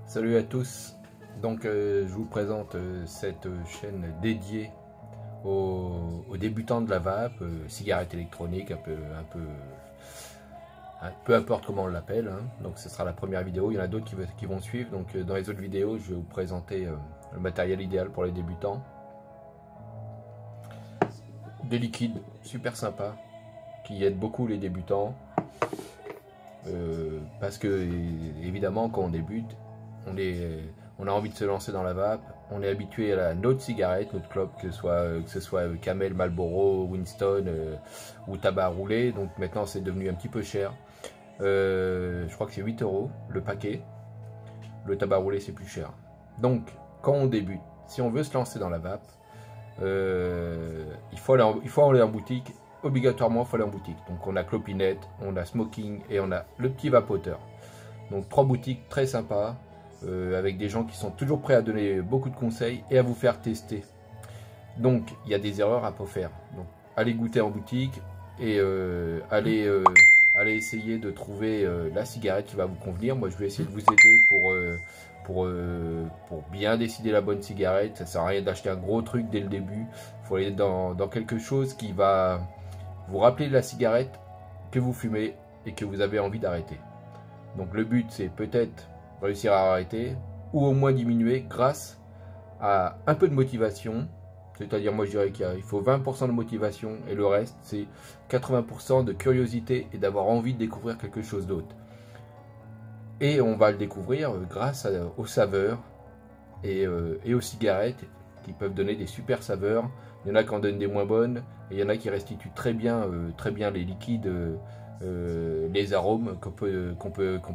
Salut à tous, donc je vous présente cette chaîne dédiée aux débutants de la vape, cigarette électronique, peu importe comment on l'appelle, hein. Donc ce sera la première vidéo, il y en a d'autres qui vont suivre, donc dans les autres vidéos je vais vous présenter le matériel idéal pour les débutants. Des liquides super sympas qui aident beaucoup les débutants, parce que évidemment quand on débute, on a envie de se lancer dans la vape, on est habitué à notre cigarette, notre clope, que ce soit Camel, Marlboro, Winston ou tabac à rouler. Donc maintenant c'est devenu un petit peu cher. Je crois que c'est 8 € le paquet. Le tabac à rouler c'est plus cher. Donc quand on débute, si on veut se lancer dans la vape, il faut aller en boutique. Obligatoirement il faut aller en boutique. Donc on a Clopinette, on a Smoking et on a le petit vapoteur. Donc 3 boutiques très sympas. Avec des gens qui sont toujours prêts à donner beaucoup de conseils et à vous faire tester. Donc il y a des erreurs à pas faire. Donc allez goûter en boutique et allez essayer de trouver la cigarette qui va vous convenir. Moi je vais essayer de vous aider pour bien décider la bonne cigarette. Ça sert à rien d'acheter un gros truc dès le début. Il faut aller dans quelque chose qui va vous rappeler de la cigarette que vous fumez et que vous avez envie d'arrêter. Donc le but c'est peut-être réussir à arrêter ou au moins diminuer grâce à un peu de motivation. C'est-à-dire moi je dirais qu'il faut 20% de motivation et le reste c'est 80% de curiosité et d'avoir envie de découvrir quelque chose d'autre. Et on va le découvrir grâce aux saveurs et aux cigarettes qui peuvent donner des super saveurs. Il y en a qui en donnent des moins bonnes et il y en a qui restituent très bien les liquides, les arômes qu'on peut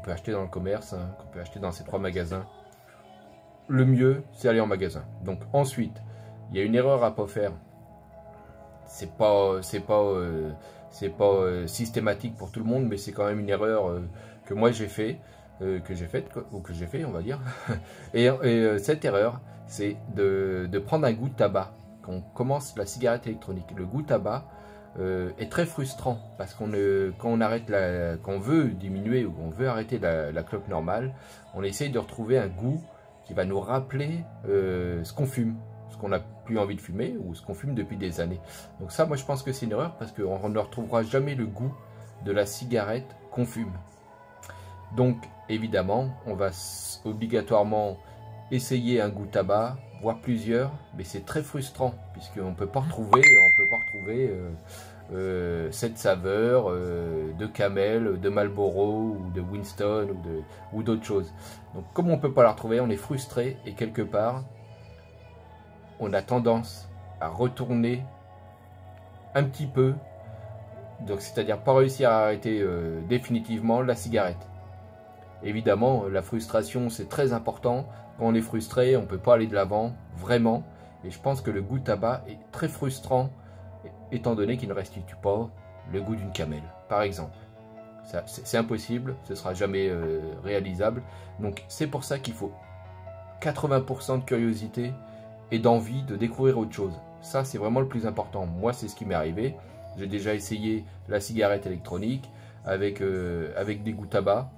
acheter dans le commerce, hein, qu'on peut acheter dans ces 3 magasins. Le mieux c'est aller en magasin. Donc ensuite il y a une erreur à pas faire. C'est pas systématique pour tout le monde, mais c'est quand même une erreur que moi j'ai fait, on va dire. et cette erreur c'est de prendre un goût de tabac quand on commence la cigarette électronique. Le goût de tabac est très frustrant parce quand on veut diminuer ou qu'on veut arrêter la clope normale, on essaye de retrouver un goût qui va nous rappeler ce qu'on fume, ce qu'on n'a plus envie de fumer ou ce qu'on fume depuis des années. Donc ça, moi je pense que c'est une erreur parce qu'on ne retrouvera jamais le goût de la cigarette qu'on fume. Donc évidemment, on va obligatoirement essayer un goût tabac, voire plusieurs, mais c'est très frustrant puisqu'on ne peut pas retrouver cette saveur de Camel, de Marlboro ou de Winston ou d'autres choses. Donc comme on ne peut pas la retrouver, on est frustré et quelque part on a tendance à retourner un petit peu, donc c'est-à-dire pas réussir à arrêter définitivement la cigarette. Évidemment la frustration c'est très important. Quand on est frustré, on ne peut pas aller de l'avant, vraiment. Et je pense que le goût de tabac est très frustrant, étant donné qu'il ne restitue pas le goût d'une Camel, par exemple. C'est impossible, ce ne sera jamais réalisable. Donc c'est pour ça qu'il faut 80% de curiosité et d'envie de découvrir autre chose. Ça, c'est vraiment le plus important. Moi, c'est ce qui m'est arrivé. J'ai déjà essayé la cigarette électronique avec des goûts tabac.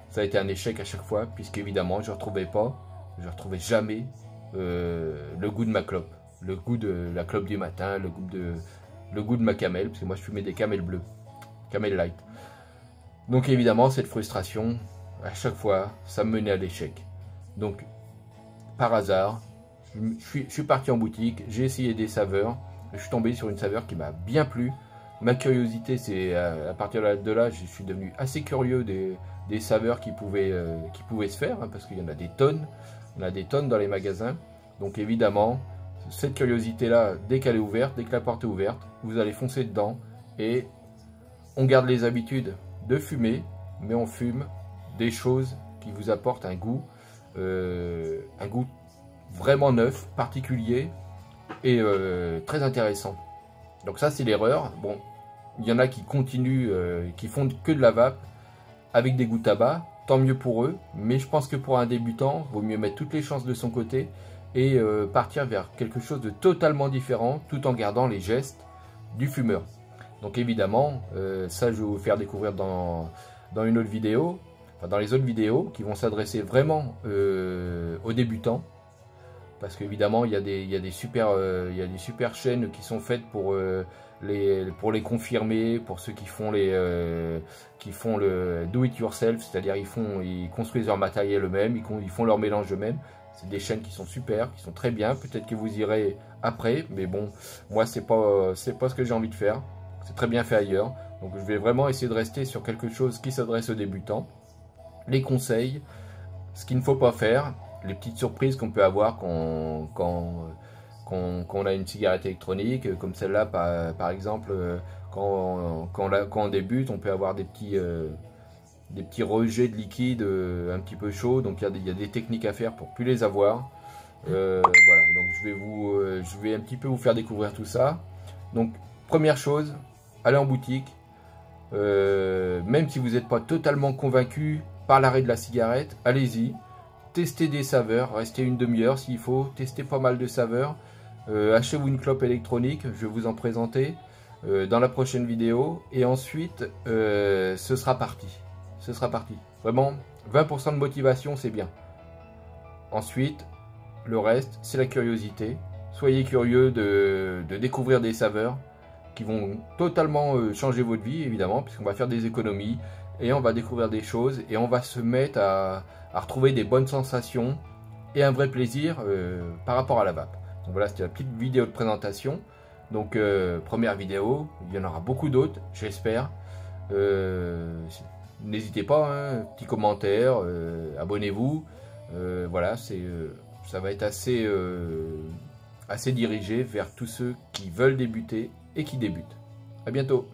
Ça a été un échec à chaque fois, puisqu'évidemment, je ne retrouvais jamais le goût de ma clope, le goût de la clope du matin, le goût de ma Camel, parce que moi je fumais des Camel bleues, Camel Light. Donc évidemment cette frustration, à chaque fois, ça me menait à l'échec. Donc par hasard, je suis parti en boutique, j'ai essayé des saveurs, je suis tombé sur une saveur qui m'a bien plu. Ma curiosité, c'est à partir de là, je suis devenu assez curieux des saveurs qui pouvaient se faire, hein, parce qu'il y en a des tonnes. On a des tonnes dans les magasins. Donc évidemment, cette curiosité-là, dès qu'elle est ouverte, dès que la porte est ouverte, vous allez foncer dedans. Et on garde les habitudes de fumer, mais on fume des choses qui vous apportent un goût vraiment neuf, particulier et très intéressant. Donc ça, c'est l'erreur. Bon, il y en a qui continuent, qui font que de la vape avec des goûts tabac. Tant mieux pour eux, mais je pense que pour un débutant, il vaut mieux mettre toutes les chances de son côté et partir vers quelque chose de totalement différent tout en gardant les gestes du fumeur. Donc évidemment, ça je vais vous faire découvrir dans une autre vidéo. enfin, dans les autres vidéos, qui vont s'adresser vraiment aux débutants. Parce qu'évidemment, il y a des super chaînes qui sont faites pour les confirmer, pour ceux qui font le do-it-yourself, c'est-à-dire ils construisent leur matériel eux-mêmes, ils font leur mélange eux-mêmes. C'est des chaînes qui sont super, qui sont très bien. Peut-être que vous irez après, mais bon, moi c'est pas ce que j'ai envie de faire. C'est très bien fait ailleurs. Donc je vais vraiment essayer de rester sur quelque chose qui s'adresse aux débutants. Les conseils, ce qu'il ne faut pas faire, les petites surprises qu'on peut avoir quand on a une cigarette électronique, comme celle-là par exemple, quand on débute, on peut avoir des petits rejets de liquide un petit peu chaud, donc il y a des techniques à faire pour plus les avoir. Voilà, donc je vais un petit peu vous faire découvrir tout ça. Donc première chose, allez en boutique, même si vous n'êtes pas totalement convaincu par l'arrêt de la cigarette, allez-y, testez des saveurs, restez une demi-heure s'il faut, testez pas mal de saveurs, achetez-vous une clope électronique, je vais vous en présenter dans la prochaine vidéo, et ensuite ce sera parti. Ce sera parti. Vraiment, 20% de motivation, c'est bien. Ensuite, le reste, c'est la curiosité. Soyez curieux de découvrir des saveurs qui vont totalement changer votre vie, évidemment, puisqu'on va faire des économies et on va découvrir des choses et on va se mettre à retrouver des bonnes sensations et un vrai plaisir par rapport à la vape. Donc voilà, c'était la petite vidéo de présentation. Donc, première vidéo, il y en aura beaucoup d'autres, j'espère. N'hésitez pas, hein, petit commentaire, abonnez-vous. Voilà, ça va être assez dirigé vers tous ceux qui veulent débuter et qui débutent. À bientôt.